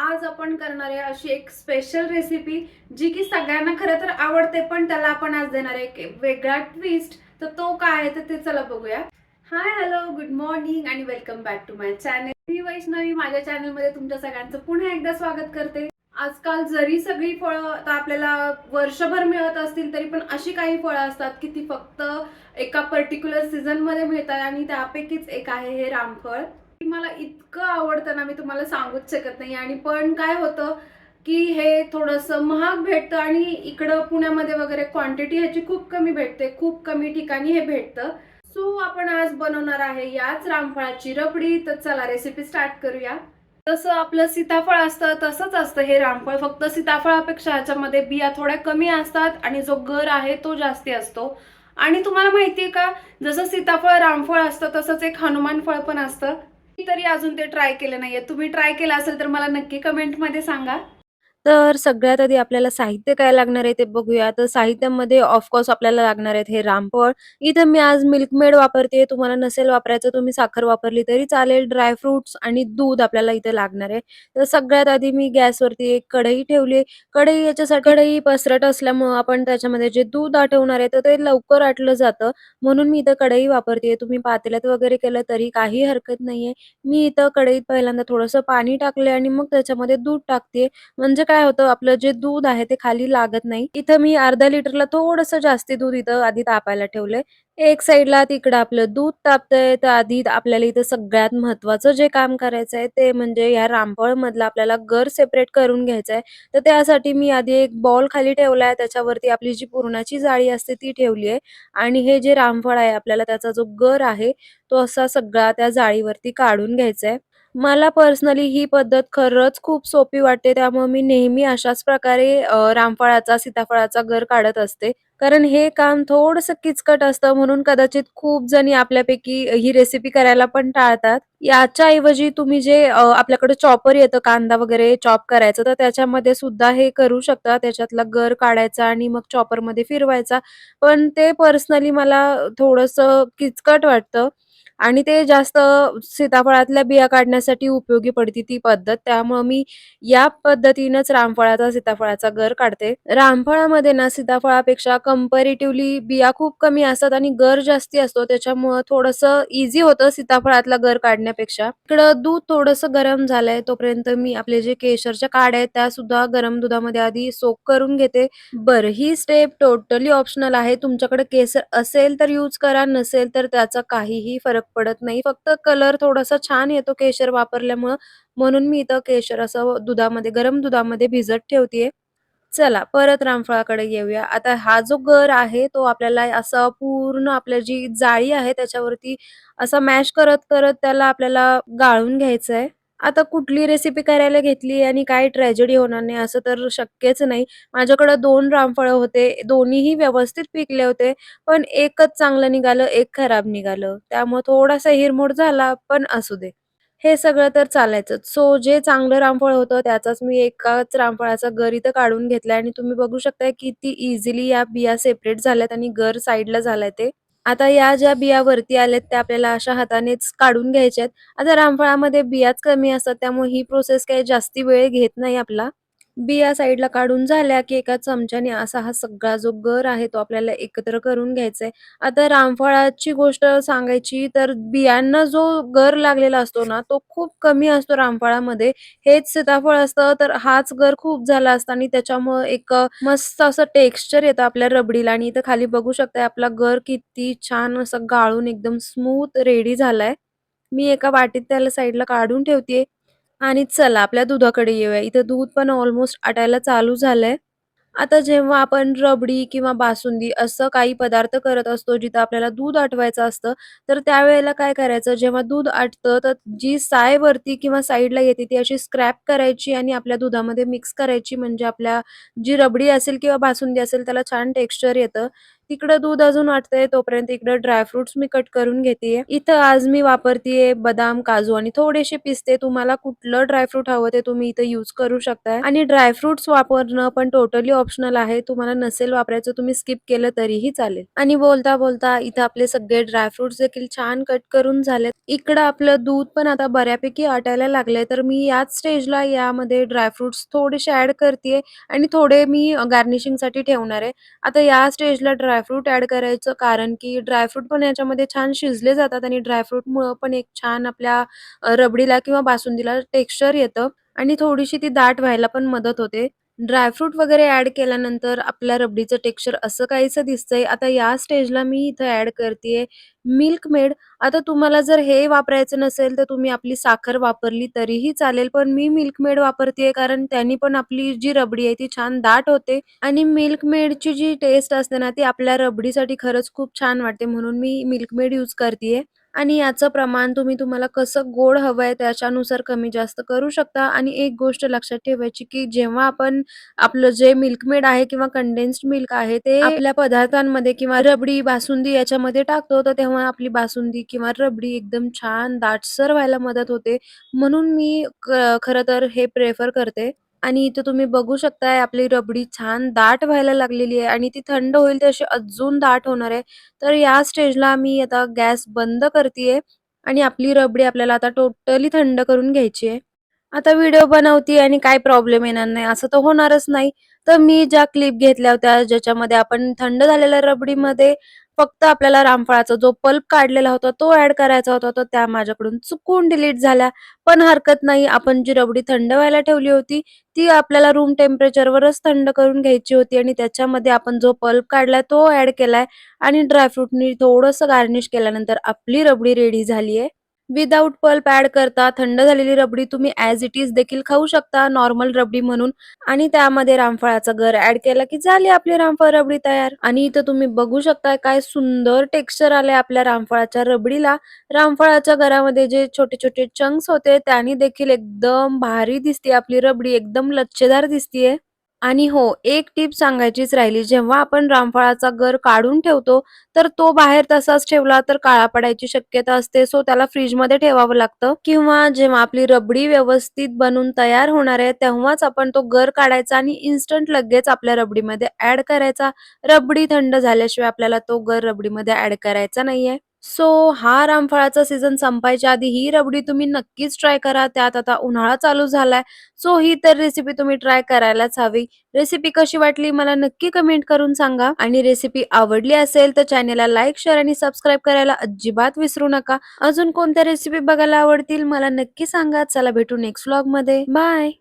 आज आपण करणार आहे अशी एक स्पेशल रेसिपी जी की सगळ्यांना खरं तर आवडते, पण त्याला आपण आज देणार आहे एक वेगळा ट्विस्ट. तर तो काय आहे तर ते चला बघूया. हाय, हॅलो, गुड मॉर्निंग आणि welcome back to my channel. मी वैष्णवी माझ्या चॅनलमध्ये तुमच्या सगळ्यांचं पुन्हा एकदा स्वागत करते. आजकाल जरी सगळी फळं आता आपल्याला वर्षभर मिळत असतील तरी पण अशी काही फळं असतात की ती फक्त एका पर्टिक्युलर सीझन मध्ये मिळतात आणि त्यापैकीच एक आहे हे रामफळ. मला इतकं आवडतं ना, मी तुम्हाला सांगूच शकत नाही. आणि पण काय होतं की हे थोडंसं महाग भेटतं आणि इकडं पुण्यामध्ये वगैरे क्वांटिटी ह्याची खूप कमी भेटते, खूप कमी ठिकाणी हे भेटतं. सो आपण आज बनवणार आहे याच रामफळाची रबडी. तर चला रेसिपी स्टार्ट करूया. जसं आपलं सीताफळ असतं तसंच असतं हे रामफळ, फक्त सीताफळापेक्षा ह्याच्यामध्ये बिया थोड्या कमी असतात आणि जो गर आहे तो जास्ती असतो. आणि तुम्हाला माहितीये का, जसं सीताफळ रामफळ असतं तसंच एक हनुमान फळ पण असतं. मी तरी अजून ते ट्राय केलं नाहीये. तुम्ही ट्राय केलं असेल तर मला नक्की कमेंटमध्ये सांगा. तर सगळ्यात आधी आपल्याला साहित्य काय लागणार आहे ते बघूया. तर साहित्यामध्ये ऑफकोर्स आपल्याला लागणार आहेत हे रामफळ. इथं मी आज मिल्क मेड वापरते. तुम्हाला नसेल वापरायचं तुम्ही साखर वापरली तरी चालेल. ड्राय फ्रुट्स आणि दूध आपल्याला इथे लागणार आहे. तर सगळ्यात आधी मी गॅसवरती एक कढई ठेवली. कढई याच्यासाठी कढई पसरट असल्यामुळं आपण त्याच्यामध्ये जे दूध आटवणार आहे तर ते लवकर आटलं जातं. म्हणून मी इथं कढई वापरते. तुम्ही पातेल्यात वगैरे केलं तरी काही हरकत नाहीये. मी इथं कढईत पहिल्यांदा थोडंसं पाणी टाकले आणि मग त्याच्यामध्ये दूध टाकते. म्हणजे काय होतं आपलं जे दूध आहे ते खाली लागत नाही. इथं मी अर्धा लिटरला थोडंसं जास्ती दूध इथं आधी तापायला ठेवलंय. एक साइडला तिकडं आपलं दूध तापतंय, तर आधी आपल्याला इथं सगळ्यात महत्त्वाचं जे काम करायचंय ते म्हणजे या रामफळ मधला आपल्याला गर सेपरेट करून घ्यायचंय. तर त्यासाठी मी आधी एक बाउल खाली ठेवलाय. त्याच्यावरती आपली जी पुरणाची जाळी असते ती ठेवली आहे आणि हे जे रामफळ आहे आपल्याला त्याचा जो गर आहे तो असा सगळा त्या जाळीवरती काढून घ्यायचा आहे. मला पर्सनली ही पद्धत खरंच खूप सोपी वाटते. त्यामुळे मी नेहमी अशाच प्रकारे रामफळाचा, सीताफळाचा गर काढत असते. कारण हे काम थोडंसं किचकट असतं म्हणून कदाचित खूप जणी आपल्यापैकी ही रेसिपी करायला पण टाळतात. याच्या ऐवजी तुम्ही जे आपल्याकडे चॉपर येतं कांदा वगैरे चॉप करायचं, तर त्याच्यामध्ये सुद्धा हे करू शकता. त्याच्यातला गर काढायचा आणि मग चॉपरमध्ये फिरवायचा. पण ते पर्सनली मला थोडंसं किचकट वाटतं. आणि ते जास्त सीताफळातल्या बिया काढण्यासाठी उपयोगी पडते ती पद्धत. त्यामुळं मी या पद्धतीनंच रामफळाचा, सीताफळाचा गर काढते. रामफळामध्ये ना सीताफळापेक्षा कंपॅरेटिव्हली बिया खूप कमी असतात आणि गर जास्ती असतो. त्याच्यामुळं थोडंसं ईझी होतं सीताफळातला गर काढण्यापेक्षा. इकडं दूध थोडंसं गरम झालंय तोपर्यंत मी आपले जे केशरच्या काड्या आहेत त्या सुद्धा गरम दुधामध्ये आधी सोक करून घेते. बरं, ही स्टेप टोटली ऑप्शनल आहे. तुमच्याकडे केसर असेल तर यूज करा, नसेल तर त्याचा काहीही फरक पडत नाही. फक्त कलर थोडासा छान येतो केशर वापरल्यामुळं, म्हणून मी इथं केशर असं दुधामध्ये, गरम दुधामध्ये भिजत ठेवतेय. चला परत रामफळाकडे येऊया. आता हा जो गर आहे तो आपल्याला असा पूर्ण आपल्या जी जाळी आहे त्याच्यावरती असा मॅश करत-करत त्याला आपल्याला गाळून घ्यायचंय. आता कुठली रेसिपी करायला घेतली आणि काही ट्रॅजेडी होणार नाही असं तर शक्यच नाही. माझ्याकडं 2 रामफळं होते. दोन्हीही व्यवस्थित पिकले होते. पण एकच चांगलं निघालं, एक खराब निघालं. त्यामुळे थोडासा हिरमोड झाला, पण असू दे. हे सगळं तर चालायचंच. सो जे चांगलं रामफळ होतं त्याचाच मी एकाच रामफळाचा गर इथं काढून घेतलाय आणि तुम्ही बघू शकताय किती इझिली या बिया सेपरेट झाल्यात आणि गर साइडला झालाय ते. आता या ज्या बिया वरती आल्यात त्या आपल्याला अशा हातानेच काढून घ्यायच्यात. आता रामफळामध्ये बियाच कमी असतात त्यामुळे ही प्रोसेस काही जास्ती वेळ घेत नाही आपला. बिया साइडला काढून झाल्या, की एका चमच्याने असा हा सगळा जो गर आहे तो आपल्याला एकत्र करून घ्यायचा आहे. आता रामफळाची गोष्ट सांगायची तर बियांना जो गर लागलेला असतो ना, तो खूप कमी असतो रामफळामध्ये. हेच सीताफळ असतं तर हाच गर खूप झाला असता आणि त्याच्यामुळं एक मस्त असं टेक्स्चर येतं आपल्या रबडीला आणि इथं खाली बघू शकताय आपला गर किती छान असं गाळून एकदम स्मूथ रेडी झालाय. मी एका वाटीत त्याला साइडला काढून ठेवतेय. आणि चला आपल्या दुधाकडे येऊया. इथं दूध पण ऑलमोस्ट आटायला चालू झालंय. आता जेव्हा आपण रबडी किंवा बासुंदी असं काही पदार्थ करत असतो, जिथं आपल्याला दूध आटवायचं असतं, तर त्यावेळेला काय करायचं, जेव्हा दूध आटतं, तर जी साय वरती किंवा साइडला येते, ती अशी स्क्रॅप करायची आणि आपल्या दुधामध्ये मिक्स करायची. म्हणजे आपल्या जी रबडी असेल किंवा बासुंदी असेल, त्याला छान टेक्स्चर येतं. तिकडं दूध अजून आटतंय तोपर्यंत इकडं ड्रायफ्रुट्स मी कट करून घेतेय. इथं आज मी वापरतेय बदाम, काजू आणि थोडेसे पिस्ते. तुम्हाला कुठलं ड्रायफ्रूट हवं ते तुम्ही इथं यूज करू शकताय आणि ड्रायफ्रुट्स वापरणं पण टोटली ऑप्शनल आहे. तुम्हाला नसेल वापरायचं तुम्ही स्किप केलं तरीही चालेल. आणि बोलता बोलता इथं आपले सगळे ड्रायफ्रुट्स देखील छान कट करून झालेत. इकडं आपलं दूध पण आता बऱ्यापैकी आटायला लागलंय, तर मी याच स्टेजला यामध्ये ड्रायफ्रुट्स थोडेसे ऍड करतेय आणि थोडे मी गार्निशिंगसाठी ठेवणार आहे. आता या स्टेजला ड्रायफ्रूट ॲड करायचं कारण की ड्रायफ्रूट पण याच्यामध्ये छान शिजले जातात आणि ड्रायफ्रूटमुळं पण एक छान आपल्या रबडीला किंवा बासुंदीला टेक्स्चर येतं आणि थोडीशी ती दाट व्हायला पण मदत होते. ड्रायफ्रूट वगैरे ॲड केल्यानंतर आपल्या रबडीचं टेक्स्चर असं काहीसं दिसतंय. आता या स्टेजला मी इथं ॲड करतेय मिल्क मेड. आता तुम्हाला जर हे वापरायचं नसेल तर तुम्ही आपली साखर वापरली तरीही चालेल. पण मी मिल्क मेड वापरतेय कारण त्यानी पण आपली जी रबडी आहे ती छान दाट होते आणि मिल्क मेडची जी टेस्ट असते ना ती आपल्या रबडीसाठी खरंच खूप छान वाटते. म्हणून मी मिल्क मेड यूज करतेय. आणि याचं प्रमाण तुम्हाला कसं गोड हवंय त्याच्यानुसार कमी जास्त करू शकता. आणि एक गोष्ट लक्षात ठेवायची की जेव्हा आपण आपलं जे मिल्क मेड आहे किंवा कंडेन्स्ड मिल्क आहे ते आपल्या पदार्थांमध्ये किंवा रबडी, बासुंदी याच्यामध्ये टाकतो तर तेव्हा आपली बासुंदी किंवा रबडी एकदम छान दाटसर व्हायला मदत होते. म्हणून मी खरं तर हे प्रेफर करते. आणि इथे तुम्ही बघू शकताय आपली रबडी छान दाट व्हायला लागलेली आहे आणि ती थंड होईल तशी अजून दाट होणार आहे. तर या स्टेजला मी आता गॅस बंद करतेय आणि आपली रबडी आपल्याला आता टोटली थंड करून घ्यायची आहे. आता व्हिडिओ बनवतीये आणि काही प्रॉब्लेम येणार नाही असं तर होणारच नाही. तर मी ज्या क्लिप घेतल्या होत्या ज्याच्यामध्ये आपण थंड झालेल्या रबडीमध्ये फक्त आपल्याला रामफळाचा जो पल्प काढलेला होता तो ॲड करायचा होता, तर त्या माझ्याकडून चुकून डिलीट झाल्या. पण हरकत नाही, आपण जी रबडी थंड व्हायला ठेवली होती ती आपल्याला रूम टेम्परेचरवरच थंड करून घ्यायची होती आणि त्याच्यामध्ये आपण जो पल्प काढलाय तो ॲड केलाय आणि ड्रायफ्रूटनी थोडंसं गार्निश केल्यानंतर आपली रबडी रेडी झालीये. विदाऊट पल्प ॲड करता थंड झालेली रबडी तुम्ही ॲज इट इज देखील खाऊ शकता नॉर्मल रबडी म्हणून आणि त्यामध्ये रामफळाचा गर ॲड केला की झाली आपली रामफळ रबडी तयार. आणि इथं तुम्ही बघू शकता काय सुंदर टेक्स्चर आलंय आपल्या रामफळाच्या रबडीला. रामफळाच्या गरामध्ये जे छोटे-छोटे चंक्स होते त्यानी देखील एकदम भारी दिसते आपली रबडी, एकदम लच्छेदार दिसतीये. आणि हो, एक टिप सांगायचीच राहिली. जेव्हा आपण रामफळाचा गर काढून ठेवतो, तर तो बाहेर तसाच ठेवला तर काळा पडायची शक्यता असते. सो त्याला फ्रिजमध्ये ठेवावं लागतं किंवा जेव्हा आपली रबडी व्यवस्थित बनून तयार होणार आहे, तेव्हाच आपण तो गर काढायचा आणि इन्स्टंट लगेच आपल्या रबडीमध्ये ॲड करायचा. रबडी थंड झाल्याशिवाय आपल्याला तो गर रबडीमध्ये ॲड करायचा नाहीये. सो हा रामफळाचा सीझन संपायच्या आधी ही रबडी तुम्ही नक्कीच ट्राय करा. त्यात आता उन्हाळा चालू झालाय. सो ही तर रेसिपी तुम्ही ट्राय करायलाच हवी. रेसिपी कशी वाटली मला नक्की कमेंट करून सांगा आणि रेसिपी आवडली असेल तर चॅनेलला लाईक, शेअर आणि सबस्क्राईब करायला अजिबात विसरू नका. अजून कोणत्या रेसिपी बघायला आवडतील मला नक्की सांगा. चला भेटू नेक्स्ट व्लॉगमध्ये. बाय.